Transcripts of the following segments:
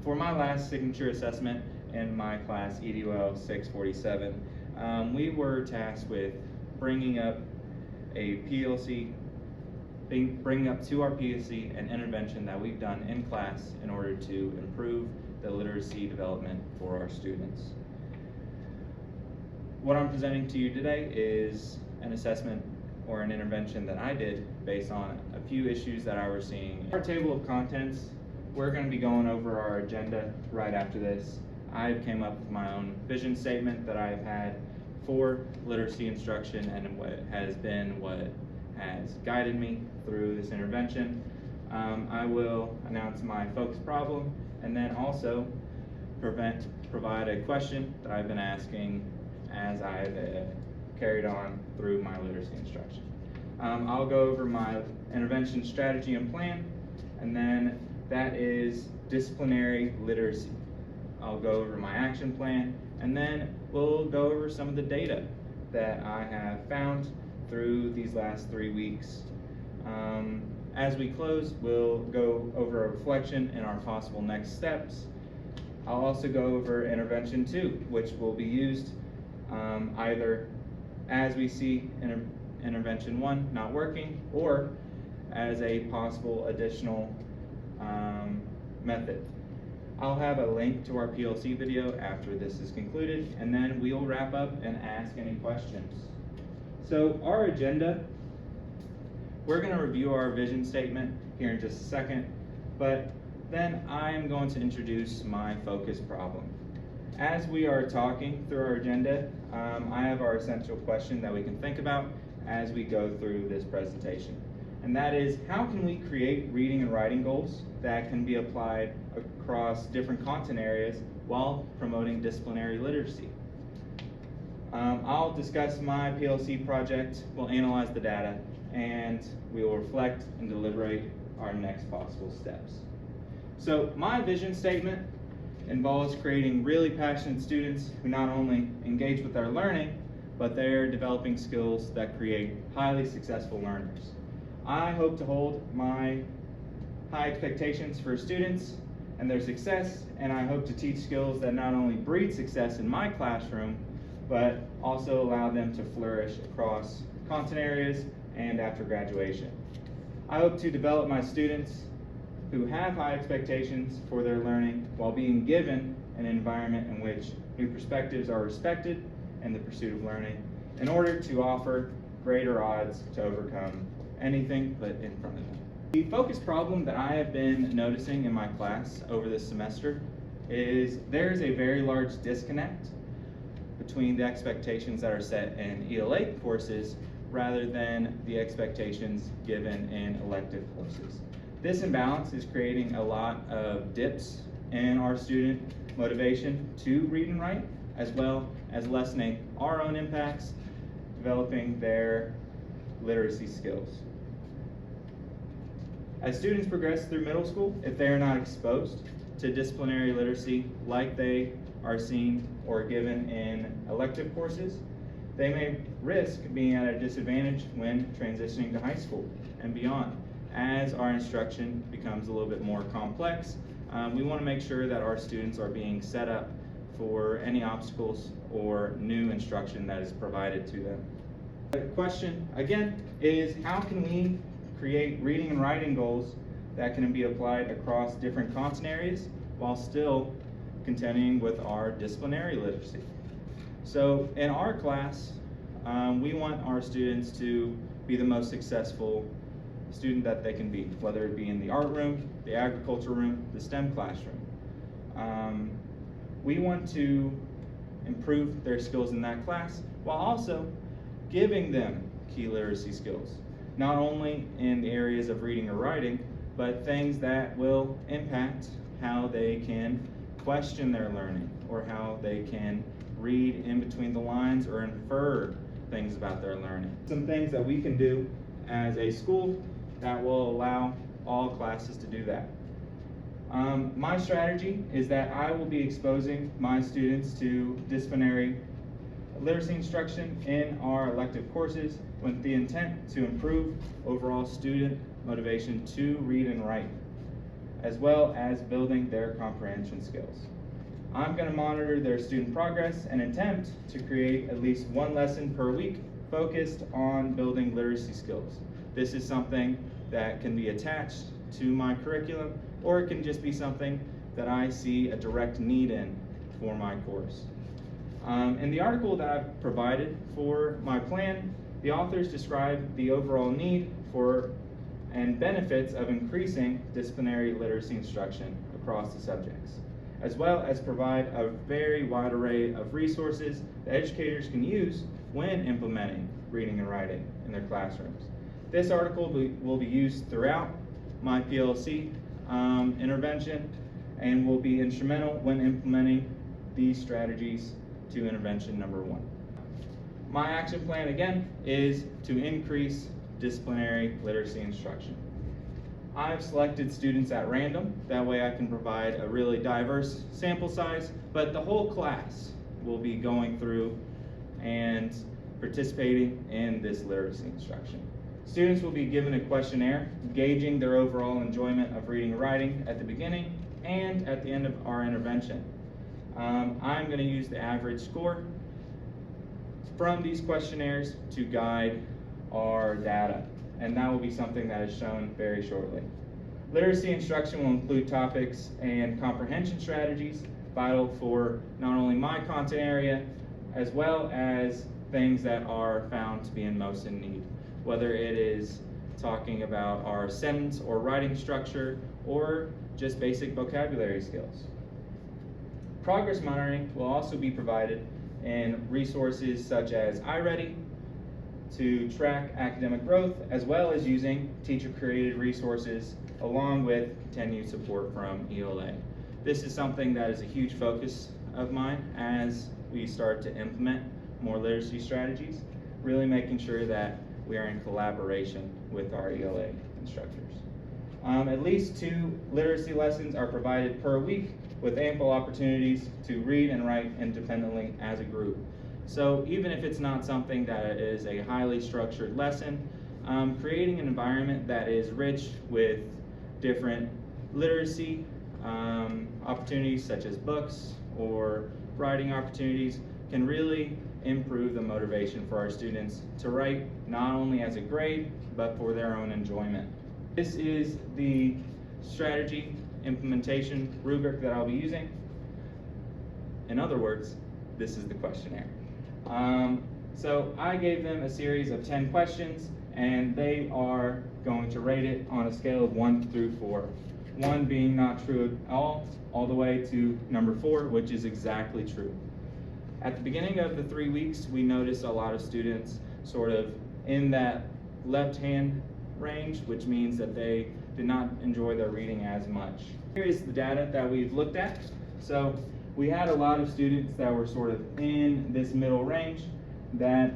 For my last signature assessment in my class Edol 647, we were tasked with bringing up a PLC, bringing up to our PLC an intervention that we've done in class in order to improve the literacy development for our students. What I'm presenting to you today is an assessment or an intervention that I did based on a few issues that I was seeing. Our table of contents, we're going to be going over our agenda right after this. I came up with my own vision statement that I've had for literacy instruction and what has guided me through this intervention. I will announce my focus problem and then also provide a question that I've been asking as I've carried on through my literacy instruction. I'll go over my intervention strategy and plan, and then that is disciplinary literacy. I'll go over my action plan, and then we'll go over some of the data that I have found through these last 3 weeks. As we close, we'll go over a reflection and our possible next steps. I'll also go over intervention 2, which will be used either as we see intervention 1 not working or as a possible additional method. I'll have a link to our PLC video after this is concluded, and then we'll wrap up and ask any questions. So our agenda, we're going to review our vision statement here in just a second, but then I'm going to introduce my focus problem. As we are talking through our agenda, I have our essential question that we can think about as we go through this presentation. And that is, how can we create reading and writing goals that can be applied across different content areas while promoting disciplinary literacy? I'll discuss my PLC project, we'll analyze the data, and we will reflect and deliberate our next possible steps. So my vision statement involves creating really passionate students who not only engage with their learning, but they're developing skills that create highly successful learners. I hope to hold my high expectations for students and their success, and I hope to teach skills that not only breed success in my classroom, but also allow them to flourish across content areas and after graduation. I hope to develop my students who have high expectations for their learning while being given an environment in which new perspectives are respected in the pursuit of learning in order to offer greater odds to overcome anything put in front of them. The focus problem that I have been noticing in my class over this semester is there is a very large disconnect between the expectations that are set in Edol 8 courses rather than the expectations given in elective courses. This imbalance is creating a lot of dips in our student motivation to read and write, as well as lessening our own impacts, developing their literacy skills. As students progress through middle school, if they are not exposed to disciplinary literacy like they are seen or given in elective courses, they may risk being at a disadvantage when transitioning to high school and beyond. As our instruction becomes a little bit more complex, we want to make sure that our students are being set up for any obstacles or new instruction that is provided to them. The question, again, is how can we create reading and writing goals that can be applied across different content areas while still continuing with our disciplinary literacy? So in our class, we want our students to be the most successful student that they can be, whether it be in the art room, the agriculture room, the STEM classroom. We want to improve their skills in that class while also giving them key literacy skills, not only in the areas of reading or writing, but things that will impact how they can question their learning or how they can read in between the lines or infer things about their learning. Some things that we can do as a school that will allow all classes to do that. My strategy is that I will be exposing my students to disciplinary literacy instruction in our elective courses with the intent to improve overall student motivation to read and write. as well as building their comprehension skills. I'm going to monitor their student progress and attempt to create at least one lesson per week focused on building literacy skills. This is something that can be attached to my curriculum, or it can just be something that I see a direct need in for my course. In the article that I've provided for my plan, the authors describe the overall need for and benefits of increasing disciplinary literacy instruction across the subjects, as well as provide a very wide array of resources that educators can use when implementing reading and writing in their classrooms. This article will be used throughout my PLC intervention and will be instrumental when implementing these strategies to intervention number 1. My action plan again is to increase disciplinary literacy instruction. I've selected students at random, that way I can provide a really diverse sample size, but the whole class will be going through and participating in this literacy instruction. Students will be given a questionnaire gauging their overall enjoyment of reading and writing at the beginning and at the end of our intervention. I'm going to use the average score from these questionnaires to guide our data, and that will be something that is shown very shortly. Literacy instruction will include topics and comprehension strategies vital for not only my content area, as well as things that are found to be most in need, whether it is talking about our sentence or writing structure or just basic vocabulary skills. Progress monitoring will also be provided in resources such as iReady to track academic growth, as well as using teacher-created resources along with continued support from ELA. This is something that is a huge focus of mine as we start to implement more literacy strategies, really making sure that we are in collaboration with our ELA instructors. At least 2 literacy lessons are provided per week with ample opportunities to read and write independently as a group. So even if it's not something that is a highly structured lesson, creating an environment that is rich with different literacy opportunities such as books or writing opportunities can really improve the motivation for our students to write not only as a grade, but for their own enjoyment. This is the strategy implementation rubric that I'll be using. In other words, this is the questionnaire. So I gave them a series of 10 questions, and they are going to rate it on a scale of 1 through 4. 1 being not true at all the way to number 4, which is exactly true. At the beginning of the 3 weeks, we noticed a lot of students sort of in that left-hand range, which means that they did not enjoy their reading as much. Here is the data that we've looked at. So we had a lot of students that were sort of in this middle range, that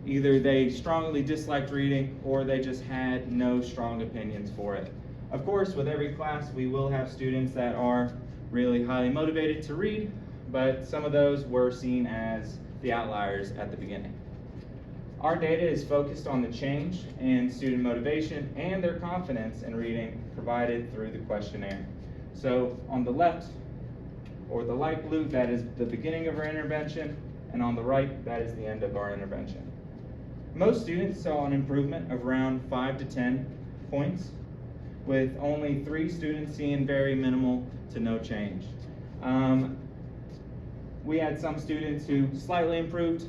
either they strongly disliked reading or they just had no strong opinions for it. Of course, with every class, we will have students that are really highly motivated to read, but some of those were seen as the outliers at the beginning. Our data is focused on the change in student motivation and their confidence in reading provided through the questionnaire. So on the left, or the light blue, that is the beginning of our intervention, and on the right, that is the end of our intervention. Most students saw an improvement of around 5 to 10 points, with only 3 students seeing very minimal to no change. We had some students who slightly improved,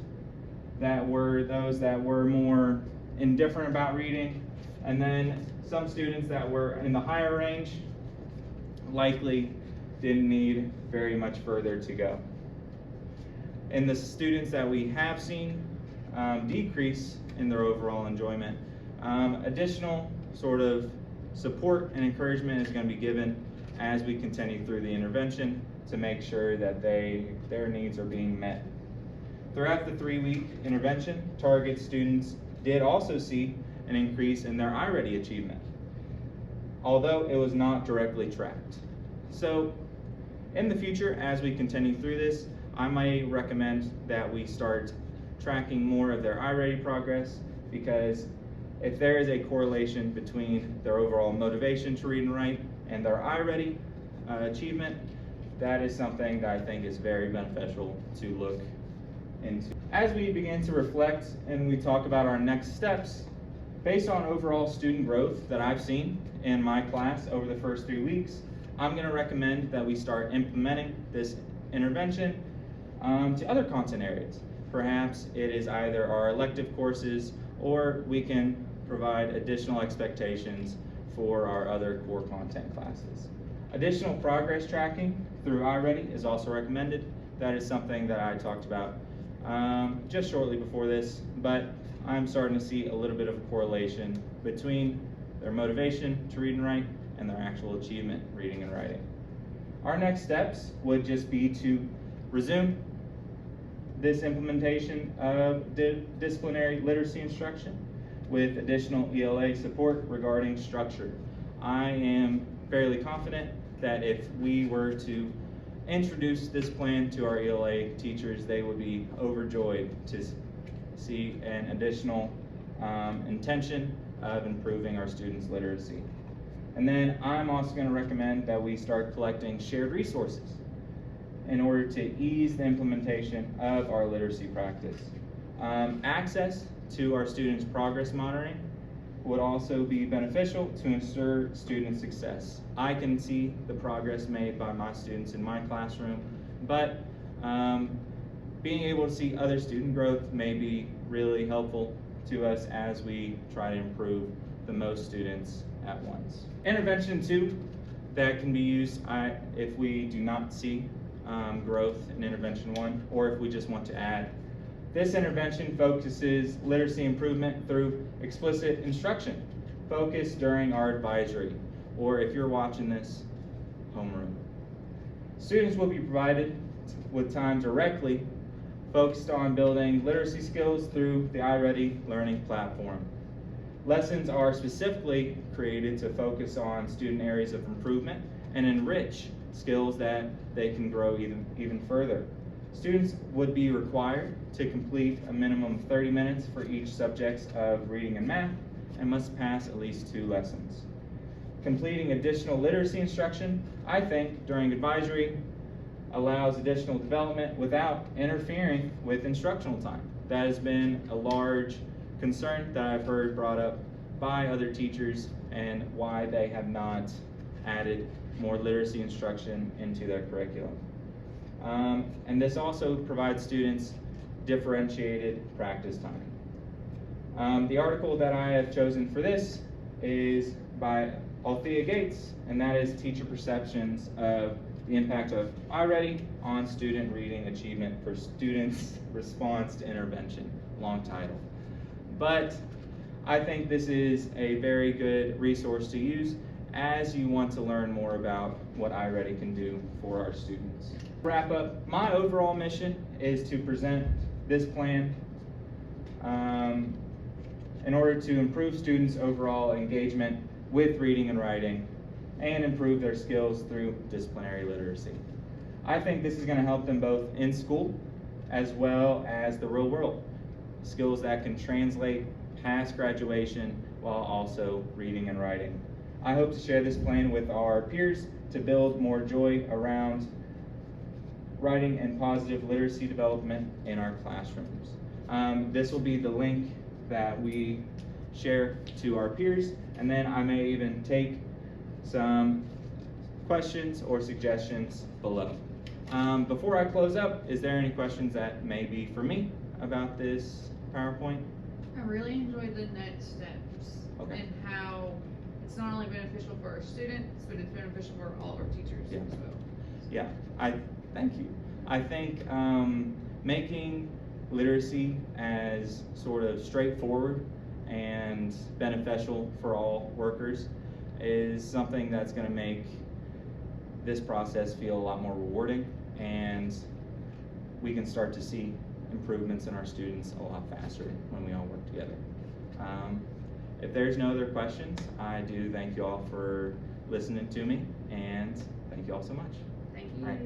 that were those that were more indifferent about reading, and then some students that were in the higher range likely didn't need very much further to go. In the students that we have seen decrease in their overall enjoyment, additional sort of support and encouragement is going to be given as we continue through the intervention to make sure that their needs are being met. Throughout the 3-week intervention, target students did also see an increase in their iReady achievement, although it was not directly tracked. So in the future, as we continue through this, I might recommend that we start tracking more of their iReady progress, because if there is a correlation between their overall motivation to read and write and their iReady achievement, that is something that I think is very beneficial to look into. As we begin to reflect and we talk about our next steps, based on overall student growth that I've seen in my class over the first 3 weeks, I'm going to recommend that we start implementing this intervention to other content areas. Perhaps it is either our elective courses, or we can provide additional expectations for our other core content classes. Additional progress tracking through iReady is also recommended. That is something that I talked about just shortly before this, but I'm starting to see a little bit of a correlation between their motivation to read and write and their actual achievement reading and writing. Our next steps would just be to resume this implementation of disciplinary literacy instruction with additional ELA support regarding structure. I am fairly confident that if we were to introduce this plan to our ELA teachers, they would be overjoyed to see an additional intention of improving our students' literacy. And then I'm also going to recommend that we start collecting shared resources in order to ease the implementation of our literacy practice. Access to our students' progress monitoring would also be beneficial to ensure student success. I can see the progress made by my students in my classroom, but being able to see other student growth may be really helpful to us as we try to improve the most students at once. Intervention 2 that can be used if we do not see growth in intervention 1, or if we just want to add. This intervention focuses literacy improvement through explicit instruction, focused during our advisory, or if you're watching this, homeroom. Students will be provided with time directly focused on building literacy skills through the iReady learning platform. Lessons are specifically created to focus on student areas of improvement and enrich skills that they can grow even further. Students would be required to complete a minimum of 30 minutes for each subject of reading and math and must pass at least 2 lessons. Completing additional literacy instruction, I think, during advisory allows additional development without interfering with instructional time. That has been a large concern that I've heard brought up by other teachers and why they have not added more literacy instruction into their curriculum. And this also provides students differentiated practice time. The article that I have chosen for this is by Althea Gates, and that is Teacher Perceptions of the Impact of iReady on Student Reading Achievement for Students' Response to Intervention. Long title. But I think this is a very good resource to use as you want to learn more about what iReady can do for our students. To wrap up, my overall mission is to present this plan in order to improve students' overall engagement with reading and writing and improve their skills through disciplinary literacy. I think this is going to help them both in school as well as the real world. Skills that can translate past graduation while also reading and writing. I hope to share this plan with our peers to build more joy around writing and positive literacy development in our classrooms. This will be the link that we share to our peers, and then I may even take some questions or suggestions below. Before I close up, is there any questions that may be for me about this PowerPoint? I really enjoyed the next steps and how it's not only beneficial for our students, but it's beneficial for all of our teachers as well. Yeah, thank you. I think making literacy as sort of straightforward and beneficial for all workers is something that's going to make this process feel a lot more rewarding, and we can start to see improvements in our students a lot faster when we all work together. If there's no other questions, I do thank you all for listening to me, and thank you all so much. Thank you. All right.